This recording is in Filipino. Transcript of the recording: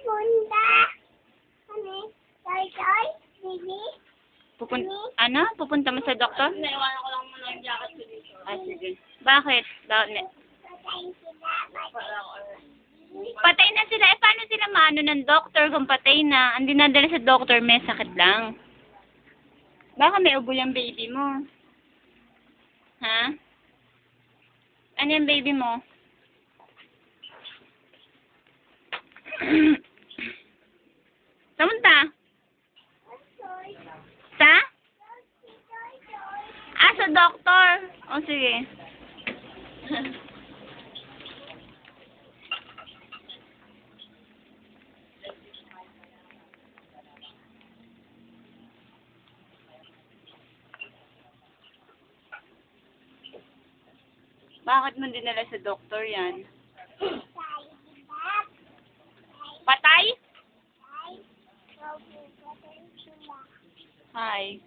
Pupunta. Ano? Toy, baby? Ano? Pupunta mo sa doktor? Naiwanan ko lang muna yung jacket ko dito. Ah, sige. Bakit? Patayin sila. Patay na sila. Eh, paano sila maano ng doktor kung patay na? Ang dinadala sa doktor, may sakit lang. Baka may ubo yung baby mo. Ha? Ano yung baby mo? Samunta? Sa? Ah, sa doktor. O, sige. Bakit mo dinala sa doktor yan? Patay? Hi.